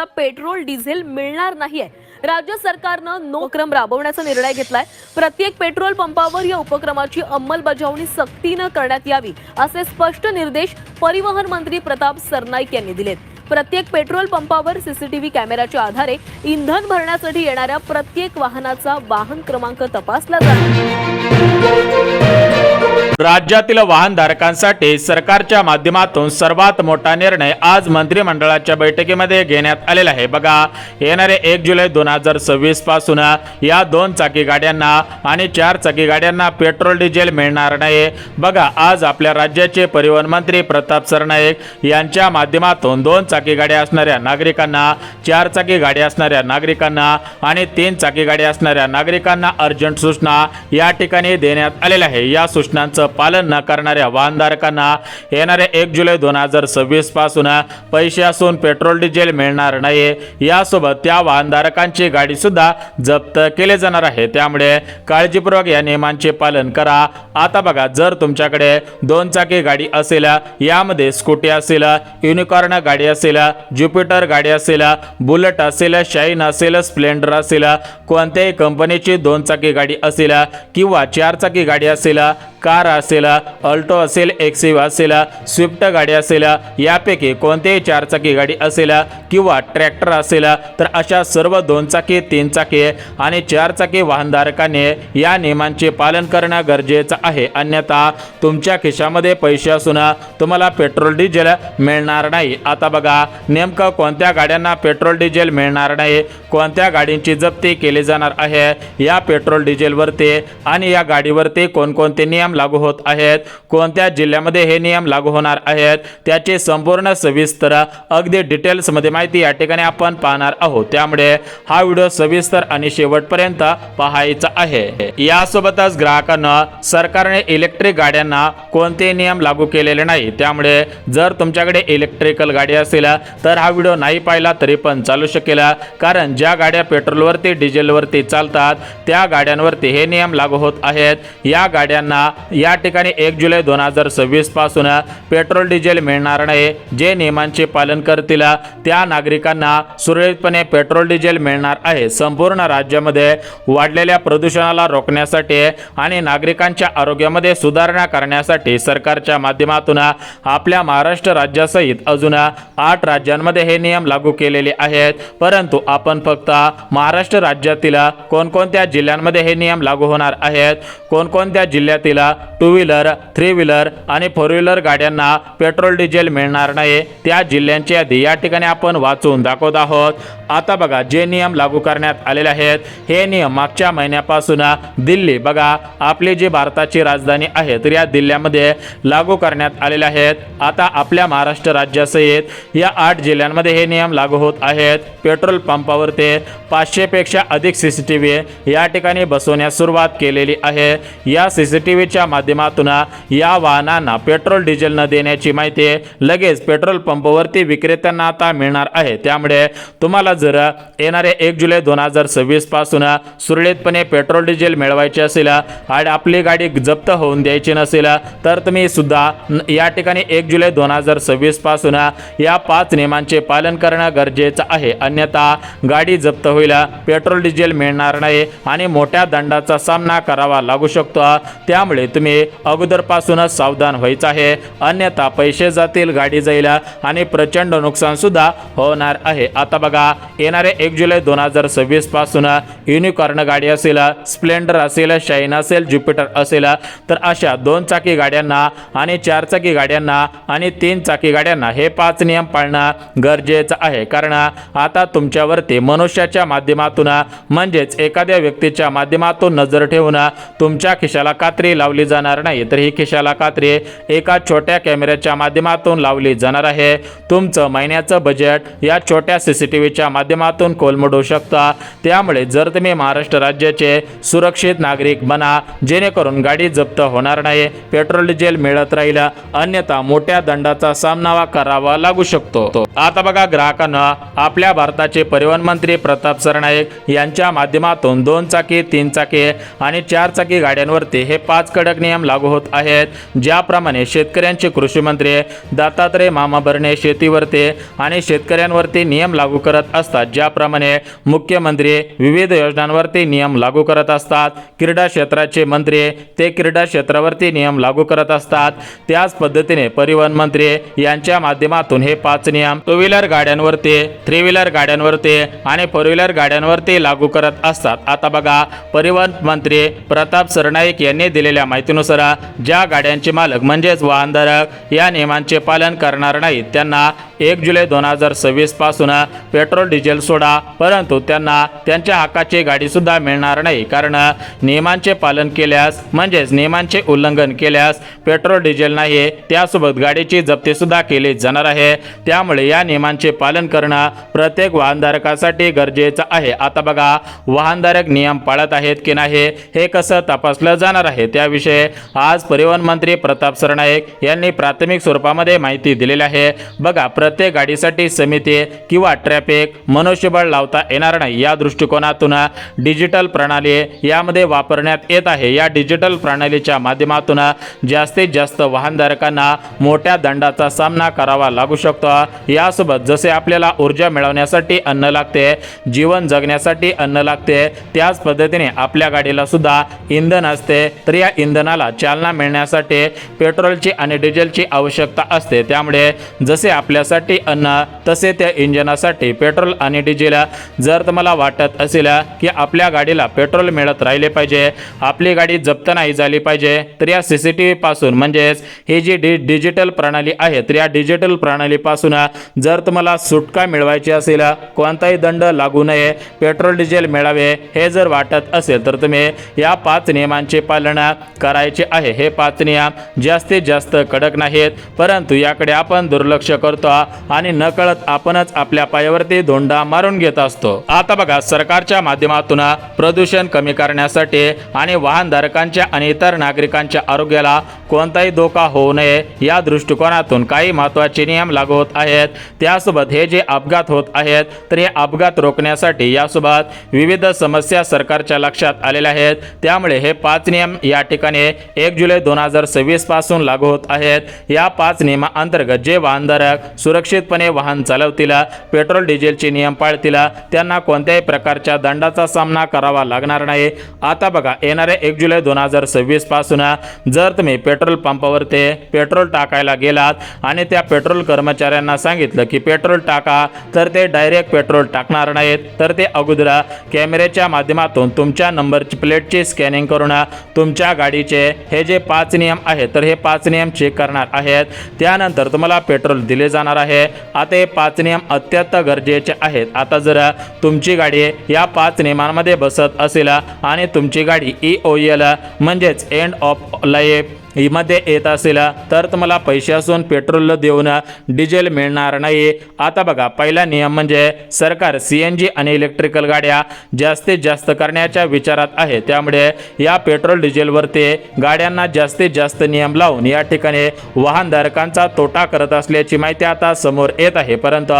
आता petrol diesel मिळणार नाहीये। राज्य सरकारनं नो उपक्रम राबवण्याचा निर्णय घेतलाय। प्रत्येक पेट्रोल पंपावर या उपक्रमाची अंमलबजावणी सक्तीनं करण्यात यावी असे स्पष्ट निर्देश परिवहन मंत्री प्रताप सरनाईक यांनी दिलेत। प्रत्येक पेट्रोल पंपावर सीसीटीव्ही कॅमेऱ्याच्या आधारे इंधन भरण्यासाठी येणाऱ्या प्रत्येक वाहनाचा वाहन क्रमांक तपासला जाणार। राज्यातील वाहनधारकांसाठी सरकारच्या माध्यमातून सर्वात मोठा निर्णय आज मंत्रिमंडळाच्या बैठकीमध्ये घेण्यात आलेला आहे। बघा, येणारे 1 जुलै 2026 पासून या 2 चाकी गाड्यांना आणि 4 चाकी गाड्यांना पेट्रोल डिझेल मिळणार नाही। बघा, आज आपल्या राज्याचे परिवहन मंत्री प्रताप सरनाईक यांच्या माध्यमातून 2 चाकी गाड्या असणाऱ्या नागरिकांना, 4 चाकी गाड्या असणाऱ्या नागरिकांना आणि 3 चाकी गाड्या असणाऱ्या नागरिकांना अर्जंट सूचना या ठिकाणी देण्यात आलेल्या आहे। या सूचनांचं पालन न करणाऱ्या वाहनधारकांना येणारे 1 जुलै 2026 पासून पैसे असून पेट्रोल डिझेल मिळणार नाही। यासोबत त्या वाहनधारकांची गाडी सुद्धा जप्त केली जाणार आहे। त्यामुळे काळजीपूर्वक या नियमांचे पालन करा। आता बघा, जर तुमच्याकडे 2 चाकी गाडी असेल, यामध्ये स्कूटी असेल, युनिकॉर्न गाडी असेल, ज्युपिटर गाडी असेल, बुलेट असेल, शाईन असेल, स्प्लेंडर असेल, कोणत्याही कंपनीची 2 चाकी गाडी असेल किंवा 4 चाकी गाडी असेल, कार असेल, अल्टो असेल, एक्सिव्हा असेल, स्विफ्ट गाडी असेल, यापैकी कोणतीही 4 चाकी गाडी असेल किंवा ट्रॅक्टर असेल, तर अशा सर्व 2 चाकी, 3 चाकी आणि 4 चाकी वाहनधारकांनी या नियमांचे पालन करणं गरजेचं आहे। अन्यथा तुमच्या खिशामध्ये पैसे असून तुम्हाला पेट्रोल डिझेल मिळणार नाही। आता बघा, नेमकं कोणत्या गाड्यांना पेट्रोल डिझेल मिळणार नाही, कोणत्या गाडींची जप्ती केली जाणार आहे, या पेट्रोल डिझेलवरती आणि या गाडीवरती कोणकोणते नियम लागू होत आहेत, कोणत्या जिल्ह्यामध्ये हे नियम लागू होणार आहेत, त्याचे संपूर्ण सविस्तर अगदी डिटेल्स मध्ये माहिती या ठिकाणी आपण पाहणार आहोत। त्यामुळे हा व्हिडिओ सविस्तर आणि शेवटपर्यंत पाहायचा आहे। यासोबतच ग्राहकांना सरकारने इलेक्ट्रिक गाड्यांना कोणते नियम लागू केलेले नाही। त्यामुळे जर तुमच्याकडे इलेक्ट्रिकल गाडी असेल तर हा व्हिडिओ नाही पाहिला तरी पण चालू शकेल, कारण ज्या गाड्या पेट्रोलवरती डिझेलवरती चालतात त्या गाड्यांवरती हे नियम लागू होत आहेत। या गाड्यांना या ठिकाणी 1 जुलै 2026 पासून पेट्रोल डिझेल मिळणार नाही। जे नियमांचे पालन करतील त्या नागरिकांना सुरळीतपणे पेट्रोल डिझेल मिळणार आहे। संपूर्ण राज्यामध्ये वाढलेल्या प्रदूषणाला रोखण्यासाठी आणि नागरिकांच्या आरोग्यामध्ये सुधारणा करण्यासाठी सरकारच्या माध्यमातून आपल्या महाराष्ट्र राज्यासहित अजून 8 राज्यांमध्ये हे नियम लागू केलेले आहेत। परंतु आपण फक्त महाराष्ट्र राज्यातील कोणकोणत्या जिल्ह्यांमध्ये हे नियम लागू होणार आहेत, कोणकोणत्या जिल्ह्यातील 2 व्हीलर, 3 व्हीलर आणि 4 व्हीलर गाड्यांना पेट्रोल डिझेल मिळणार नाही, त्या जिल्ह्यांची यादी या ठिकाणी आपण वाचून दाखवत आहोत। आता बघा, जे नियम लागू करण्यात आलेले आहेत हे नियम मागच्या महिन्यापासून दिल्ली, बघा आपली जी भारताची राजधानी आहे, तर या दिल्लीमध्ये लागू करण्यात आलेले आहेत। आता आपल्या महाराष्ट्र राज्यासहित या 8 जिल्ह्यांमध्ये हे नियम लागू होत आहेत। पेट्रोल पंपावरती 500 पेक्षा अधिक सीसीटीव्ही या ठिकाणी बसवण्यास सुरुवात केलेली आहे। या सीसीटीव्हीच्या माध्यमातून या वाहनांना पेट्रोल डिझेल न देण्याची माहिती लगेच पेट्रोल पंपावरती विक्रेत्यांना आता मिळणार आहे। त्यामुळे तुम्हाला जर येणारे 1 जुलै 2026 पासून सुरळीतपणे पेट्रोल डिझेल मिळवायचे असेल आणि आपली गाडी जप्त होऊन द्यायची नसेल तर तुम्ही सुद्धा या ठिकाणी 1 जुलै 2026 पासून या 5 नियमांचे पालन करणं गरजेचं आहे। अन्यथा गाडी जप्त होईल, पेट्रोल डिझेल मिळणार नाही आणि मोठ्या दंडाचा सामना करावा लागू शकतो। त्यामुळे तुम्ही अगोदरपासूनच सावधान व्हायचं आहे, अन्यथा पैसे जातील, गाडी जाईल आणि प्रचंड नुकसान सुद्धा होणार आहे। आता बघा, येणारे 1 जुलै 2026 पासून युनिकॉर्न गाडी असेल, स्प्लेंडर असेल, शाईन असेल, ज्युपिटर असेल, तर अशा 2 चाकी गाड्यांना आणि 4 चाकी गाड्यांना आणि 3 चाकी गाड्यांना हे 5 नियम पाळणं गरजेचं आहे। कारण आता तुमच्यावरती मनुष्याच्या माध्यमातून म्हणजेच एखाद्या व्यक्तीच्या माध्यमातून नजर ठेवून तुमच्या खिशाला कात्री लावली जाणार नाही, तर ही खिशाला कात्री एका छोट्या कॅमेऱ्याच्या माध्यमातून लावली जाणार आहे। तुमचं महिन्याचं बजेट या छोट्या सीसीटीव्हीच्या माध्यमातून कोलमडू शकता। त्यामुळे जर तुम्ही महाराष्ट्र राज्याचे सुरक्षित नागरिक बना, जेणेकरून गाडी जप्त होणार नाही, पेट्रोल डिझेल मिळत राहील, अन्यथा मोठ्या दंडाचा सामना करावा लागू शकतो। आता बघा, ग्राहकांना आपल्या भारताचे परिवहन मंत्री प्रताप सरनाईक यांच्या माध्यमातून 2 चाकी, 3 चाकी आणि 4 चाकी गाड्यांवरती हे 5 कडक कडक नियम लागू होत आहेत। ज्याप्रमाणे शेतकऱ्यांचे कृषी मंत्री दत्तात्रय मामा भरणे शेतीवरती आणि शेतकऱ्यांवरती नियम लागू करत असतात, ज्याप्रमाणे मुख्यमंत्री विविध योजनांवरती नियम लागू करत असतात, क्रीडा क्षेत्राचे मंत्री ते क्रीडा क्षेत्रावरती नियम लागू करत असतात, त्याच पद्धतीने परिवहन मंत्री यांच्या माध्यमातून हे 5 नियम टू व्हीलर गाड्यांवरती, 3 व्हीलर गाड्यांवरती आणि 4 व्हीलर गाड्यांवरती लागू करत असतात। आता बघा, परिवहन मंत्री प्रताप सरनाईक यांनी दिलेल्या माहितीनुसार ज्या गाड्यांचे मालक म्हणजेच वाहनधारक या नियमांचे पालन करणार नाहीत त्यांना 1 जुलै 2026 पासून पेट्रोल डिझेल सोडा, परंतु त्यांना त्यांच्या हक्काची गाडी सुद्धा मिळणार नाही, कारण नियमांचे पालन केल्यास म्हणजेच नियमांचे उल्लंघन केल्यास पेट्रोल डिझेल नाही, त्यासोबत गाडीची जप्ती सुद्धा केली जाणार आहे। त्यामुळे या नियमांचे पालन करणं प्रत्येक वाहनधारकासाठी गरजेचं आहे। आता बघा, वाहनधारक नियम पाळत आहेत की नाही हे कसं तपासलं जाणार आहे, त्याविषयी आज परिवहन मंत्री प्रताप सरनाईक यांनी प्राथमिक स्वरूपामध्ये माहिती दिलेली आहे। बघा, प्रत्येक गाडीसाठी समिती किंवा ट्रॅफिक मनुष्यबळ लावता येणार नाही, या दृष्टिकोनातून डिजिटल प्रणाली यामध्ये वापरण्यात येत आहे। या डिजिटल प्रणालीच्या माध्यमातून जास्तीत जास्त वाहनधारकांना मोठ्या दंडाचा सामना करावा लागू शकतो। यासोबत जसे आपल्याला ऊर्जा मिळवण्यासाठी अन्न लागते, जीवन जगण्यासाठी अन्न लागते, त्याच पद्धतीने आपल्या गाडीला सुद्धा इंधन असते, तर या इंधनाला चालना मिळण्यासाठी पेट्रोलची आणि डिझेलची आवश्यकता असते। त्यामुळे जसे आपल्यासाठी अन्न तसे त्या इंजिनासाठी पेट्रोल आणि डिझेल। जर तुम्हाला वाटत असेल की आपल्या गाडीला पेट्रोल मिळत राहिले पाहिजे, आपली गाडी जप्त नाही झाली पाहिजे, तर या CCTV पासून म्हणजेच ही जी डिजिटल प्रणाली आहे तर या डिजिटल प्रणालीपासून जर तुम्हाला सुटका मिळवायची असेल, कोणताही दंड लागू नये, पेट्रोल डिझेल मिळावे हे जर वाटत असेल तर तुम्ही या 5 नियमांचे पालन करायचे आहे। हे 5 नियम जास्तीत जास्त कडक नाहीत, परंतु याकडे आपण दुर्लक्ष करतो आणि नकळत आपणच आपल्या पायावरती धोंडा मारून घेत असतो। आता बघा, सरकारच्या माध्यमातून प्रदूषण कमी करण्यासाठी आणि वाहनधारकांच्या आणि इतर नागरिकांच्या आरोग्याला कोणताही धोका होऊ नये या दृष्टिकोनातून काही महत्त्वाचे नियम लागू होत आहेत। त्यासोबत हे जे अपघात होत आहेत तर हे अपघात रोखण्यासाठी यासोबत विविध समस्या सरकारच्या लक्षात आलेल्या आहेत। त्यामुळे हे 5 नियम या ठिकाणी 1 जुलै 2026 पासून लागू होत आहेत। या 5 नियमांतर्गत जे वाहनधारक सुरक्षितपणे वाहन चालवतील, पेट्रोल डिझेलचे नियम पाळतील, त्यांना कोणत्याही प्रकारच्या दंडाचा सामना करावा लागणार नाही। आता बघा, येणारे 1 जुलै 2026 पासून जर तुम्ही पेट्रोल पंपावरती पेट्रोल टाकायला गेलात आणि त्या पेट्रोल कर्मचाऱ्यांना सांगितलं की पेट्रोल टाका, तर ते डायरेक्ट पेट्रोल टाकणार नाहीत, तर ते अगोदर कॅमेऱ्याच्या माध्यमातून तुमच्या नंबरची प्लेटची स्कॅनिंग करून तुमच्या गाडीचे हे जे 5 नियम आहेत तर हे 5 नियम चेक करणार आहेत। त्यानंतर तुम्हाला पेट्रोल दिले जाणार आहे। आता हे 5 नियम अत्यंत गरजेचे आहेत। आता जर तुमची गाडी या 5 नियमांमध्ये बसत असेल आणि तुमची गाडी EOL म्हणजेच एंड ऑफ लाईफ मध्ये येत असेल तर तुम्हाला पैसे असून पेट्रोल देऊन डिझेल मिळणार नाही। आता बघा, पहिला नियम म्हणजे सरकार CNG आणि इलेक्ट्रिकल गाड्या जास्तीत जास्त करण्याच्या विचारात आहे। त्यामुळे या पेट्रोल डिझेलवरती गाड्यांना जास्तीत जास्त नियम लावून या ठिकाणी वाहनधारकांचा तोटा करत असल्याची माहिती आता समोर येत आहे। परंतु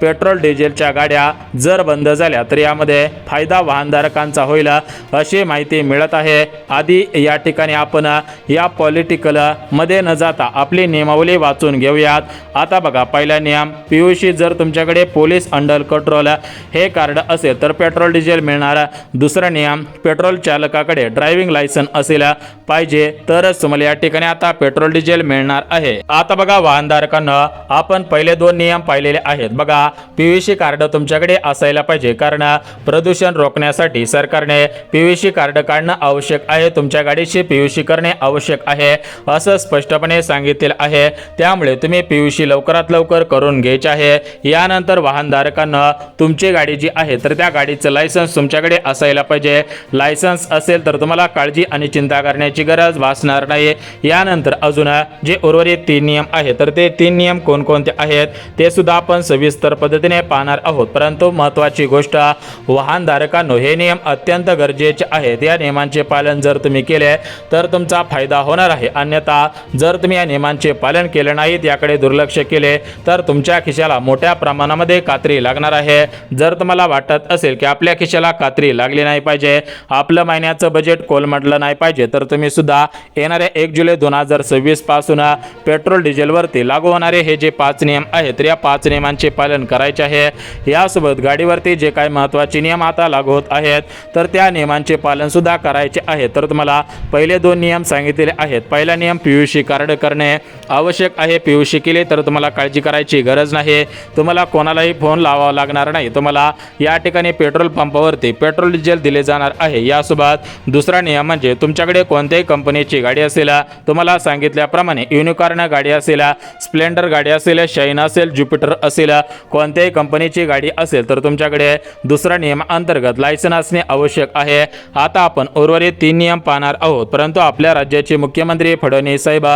पेट्रोल डिझेलच्या गाड्या जर बंद झाल्या तर यामध्ये फायदा वाहनधारकांचा होईल अशी माहिती मिळत आहे। आधी या ठिकाणी आपण या पॉलिटिकल मध्ये न जाता आपली नियमावली वाचून घेऊयात। आता बघा, पहिला नियम PUC जर तुमच्याकडे पोलीस अंडर कंट्रोल हे कार्ड असेल तर पेट्रोल डिझेल मिळणार। दुसरा नियम, पेट्रोल चालकाकडे ड्रायव्हिंग लायसन असेल पाहिजे तरच तुम्हाला या ठिकाणी आता पेट्रोल डिझेल मिळणार आहे। आता बघा वाहनधारकांना, आपण पहिले 2 नियम पाहिलेले आहेत। बघा, PUC कार्ड तुमच्याकडे असायला पाहिजे, कारण प्रदूषण रोखण्यासाठी सरकारने PUC कार्ड काढणं आवश्यक आहे, तुमच्या गाडीची PUC करणे आवश्यक आहे असं स्पष्टपणे सांगितले आहे। त्यामुळे तुम्ही PUC लवकरात लवकर करून घ्यायचे आहे। यानंतर वाहनधारकांना तुमची गाडी जी आहे तर त्या गाडीचं लायसन्स तुमच्याकडे असायला पाहिजे। लायसन्स असेल तर तुम्हाला काळजी आणि चिंता करण्याची गरज भासणार नाही। यानंतर अजून जे उर्वरित 3 नियम आहेत तर ते 3 नियम कोणकोणते आहेत ते सुद्धा आपण सविस्तर पद्धतीने पाहणार आहोत। परंतु महत्त्वाची गोष्ट, वाहनधारकांनो हे नियम अत्यंत गरजेचे आहेत। या नियमांचे पालन जर तुम्ही केले तर तुमचा फायदा होणार आहे। अन्यथा जर तुम्ही या नियमांचे पालन केले नाहीत, याकडे दुर्लक्ष केले तर तुमच्या खिशाला मोठ्या प्रमाणामध्ये कात्री लागणार आहे। जर तुम्हाला वाटत असेल की आपल्या खिशाला कात्री लागली नाही पाहिजे, आपलं महिन्याचं बजेट कोलमडलं नाही पाहिजे, तर तुम्ही सुद्धा येणाऱ्या 1 जुलै 2026 पासून पेट्रोल डिझेलवरती लागू होणारे हे जे 5 नियम आहेत, तर या 5 नियमांचे पालन करायचे आहे। यासोबत गाडीवरती जे काही महत्त्वाचे नियम आता लागू होत आहेत, तर त्या नियमांचे पालन सुद्धा करायचे आहे। तर तुम्हाला पहिले 2 नियम सांगितलेले आहेत। पहिला नियम PUC कार्ड करणे आवश्यक आहे। PUC केले तर तुम्हाला काळजी करायची गरज नाही, तुम्हाला कोणालाही फोन लावावा लागणार नाही। तुम्हाला या ठिकाणी पेट्रोल पंपावरती पेट्रोल डिझेल दिले जाणार आहे। यासोबत दुसरा नियम म्हणजे तुमच्याकडे कोणत्याही कंपनीची गाडी असेल, तुम्हाला सांगितल्याप्रमाणे युनिकॉर्न गाडी असेल, स्प्लेंडर गाडी असेल, शाईन असेल, ज्युपिटर असेल, कोणत्याही कंपनीची गाडी असेल, तर तुमच्याकडे दुसरा नियम अंतर्गत लायसन असणे आवश्यक आहे। आता आपण उर्वरित 3 नियम पाहणार आहोत, परंतु आपल्या राज्याचे मुख्यमंत्री फडणवीस साहेब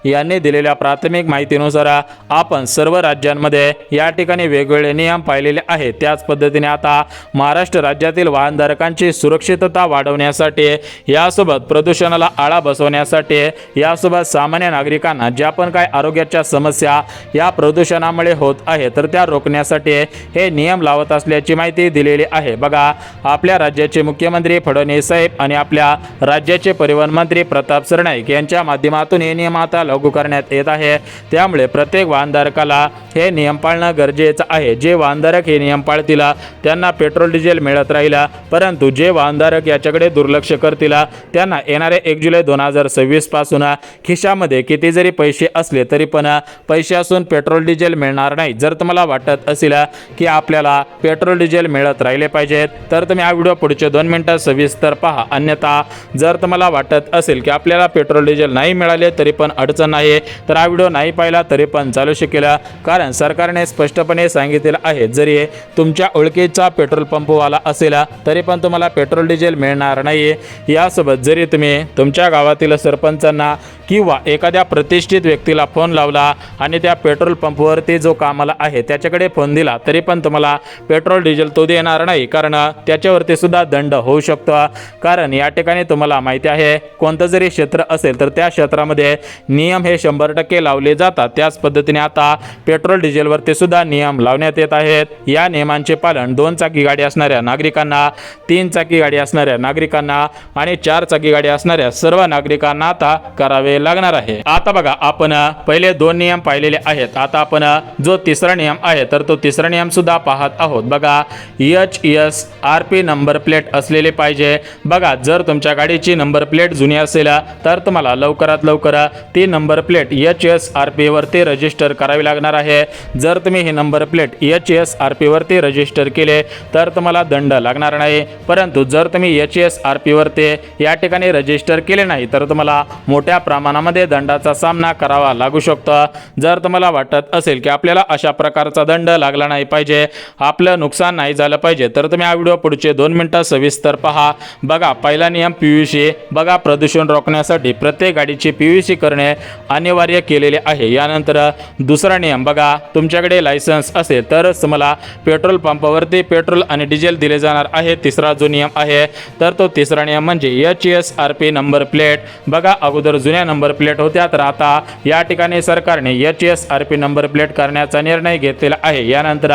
यांनी दिलेल्या प्राथमिक माहितीनुसार आपण सर्व राज्यांमध्ये या ठिकाणी वेगवेगळे नियम पाहिलेले आहेत। त्याच पद्धतीने आता महाराष्ट्र राज्यातील वाहनधारकांची सुरक्षितता वाढवण्यासाठी, यासोबत प्रदूषणाला आळा बसवण्यासाठी, यासोबत सामान्य नागरिकांना ज्या पण काय आरोग्याच्या समस्या या प्रदूषणामुळे होत आहे, तर त्या रोखण्यासाठी हे नियम लावत असल्याची माहिती दिलेली आहे। बघा, आपल्या राज्याचे मुख्यमंत्री फडणवीस साहेब आणि आपल्या राज्याचे परिवहन मंत्री प्रताप सरनाईक यांच्या माध्यमातून हे नियम आता लागू करण्यात येत आहे। त्यामुळे प्रत्येक वाहनधारकाला हे नियम पाळणं गरजेचं आहे। जे वाहनधारक हे नियम पाळतील त्यांना पेट्रोल डिझेल मिळत राहील, परंतु जे वाहनधारक याच्याकडे दुर्लक्ष करतील त्यांना येणारे 1 जुलै 2026 पासून खिशामध्ये किती जरी पैसे असले तरी पण पैसे असून पेट्रोल डिझेल मिळणार नाही। जर तुम्हाला वाटत असेल की आपल्याला पेट्रोल डिझेल मिळत राहिले पाहिजेत, तर तुम्ही हा व्हिडिओ पुढचे 2 मिनिटं सविस्तर पहा। अन्यथा जर तुम्हाला वाटत असेल की आपल्याला पेट्रोल डिझेल नाही मिळाले तरी पण अडचण नाही, तर हा व्हिडिओ नाही पाहिला तरी पण चालू शकेल, कारण सरकारने स्पष्टपणे सांगितलेलं आहे जरी तुमच्या ओळखीचा पेट्रोल पंपवाला असेल तरी पण तुम्हाला पेट्रोल डिझेल मिळणार नाही। यासोबत जरी तुम्ही तुमच्या गावातील सरपंचांना किंवा एखाद्या प्रतिष्ठित व्यक्तीला फोन लावला आणि त्या पेट्रोल पंपवरती जो कामाला आहे त्याच्याकडे फोन दिला, तरी पण तुम्हाला पेट्रोल डिझेल तो देणार नाही, कारण त्याच्यावरती सुद्धा दंड होऊ शकतो। कारण या ठिकाणी तुम्हाला माहिती आहे कोणतं जरी क्षेत्र असेल तर त्या क्षेत्रामध्ये नियम हे 100% लावले जातात। त्याच पद्धतीने आता पेट्रोल डिझेलवरती सुद्धा नियम लावण्यात येत आहेत। या नियमांचे पालन 2 चाकी गाडी असणाऱ्या नागरिकांना, 3 चाकी गाडी असणाऱ्या नागरिकांना आणि 4 चाकी गाडी असणाऱ्या सर्व नागरिकांना आता करावे लागणार आहे। आता बघा, आपण पहिले 2 नियम पाहिलेले आहेत। आता आपण जो तिसरा नियम आहे तर तो तिसरा नियम सुद्धा पाहत आहोत। बघा, HSRP नंबर प्लेट असलेले पाहिजे। बघा, जर तुमच्या गाडीची नंबर प्लेट जुनी असेल तर तुम्हाला लवकरात लवकर ती नंबर प्लेट HSRP वरती रजिस्टर करावी लागणार आहे। जर तुम्ही ही नंबर प्लेट HSRP वरती रजिस्टर केले तर तुम्हाला दंड लागणार नाही, परंतु जर तुम्ही HSRP वरती या ठिकाणी रजिस्टर केले नाही तर तुम्हाला मोठ्या प्रमाणामध्ये दंडाचा सामना करावा लागू शकतो। जर तुम्हाला वाटत असेल की आपल्याला अशा प्रकारचा दंड लागला नाही पाहिजे, आपलं नुकसान नाही झालं पाहिजे, तर तुम्ही हा व्हिडिओ पुढचे 2 मिनिटं सविस्तर पहा। बघा, पहिला नियम PUC। बघा, प्रदूषण रोखण्यासाठी प्रत्येक गाडीची PUC करणे अनिवार्य केलेले आहे। यानंतर दुसरा नियम, बघा, तुमच्याकडे लायसन्स असेल तरच तुम्हाला पेट्रोल पंपावरती पेट्रोल आणि डिझेल दिले जाणार आहे। तिसरा जो नियम आहे तर तो तिसरा नियम म्हणजे HSRP नंबर प्लेट। बघा, अगोदर जुन्या नंबर प्लेट होत्या, तर आता या ठिकाणी सरकारने HSRP नंबर प्लेट करण्याचा निर्णय घेतलेला आहे। यानंतर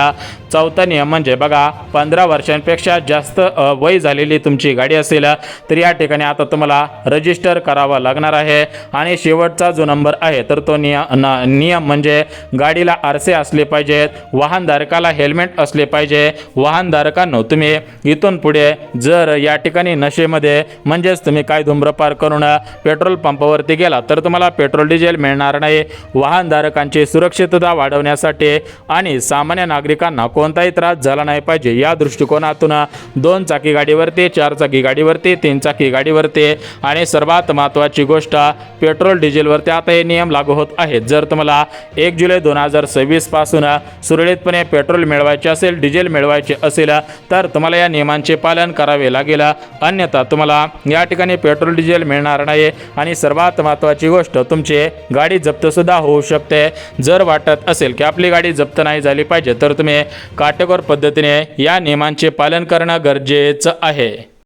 चौथा नियम म्हणजे बघा, 15 वर्षांपेक्षा जास्त वय झालेली तुमची गाडी असेल तर या ठिकाणी आता तुम्हाला रजिस्टर करावा लागणार आहे। आणि शेवटचा जो नंबर आहे तर तो नियम म्हणजे गाडीला आरसे असले पाहिजेत, वाहनधारकाला हेल्मेट असले पाहिजे। वाहनधारकांनो, तुम्ही इथून पुढे जर या ठिकाणी नशेमध्ये म्हणजेच तुम्ही काय धूम्रपान करून पेट्रोल पंपावरती गेला तर तुम्हाला पेट्रोल डिझेल मिळणार नाही। वाहनधारकांची सुरक्षितता वाढवण्यासाठी आणि सामान्य नागरिकांना कोणताही त्रास झाला नाही पाहिजे या दृष्टिकोनातून 2 चाकी गाडीवरती, 4 चाकी गाडीवरती, 3 चाकी गाडीवरती आणि सर्वात महत्त्वाची गोष्ट पेट्रोल डिझेलवरती आता हे नियम लागू होत आहेत। जर तुम्हाला 1 जुलै 2026 पासून सुरळीतपणे पेट्रोल मिळवायचे असेल, डिझेल मिळवायचे असेल तर तुम्हाला या नियमांचे पालन करावे लागेल, अन्यथा तुम्हाला या ठिकाणी पेट्रोल डिझेल मिळणार नाही। आणि सर्वात महत्त्वाची गोष्ट, तुमची गाडी जप्त सुद्धा होऊ शकते। जर वाटत असेल की आपली गाडी जप्त नाही झाली पाहिजे तर तुम्ही काटेकोर पद्धतीने या नियमांचे पालन करणं गरजेचं आहे।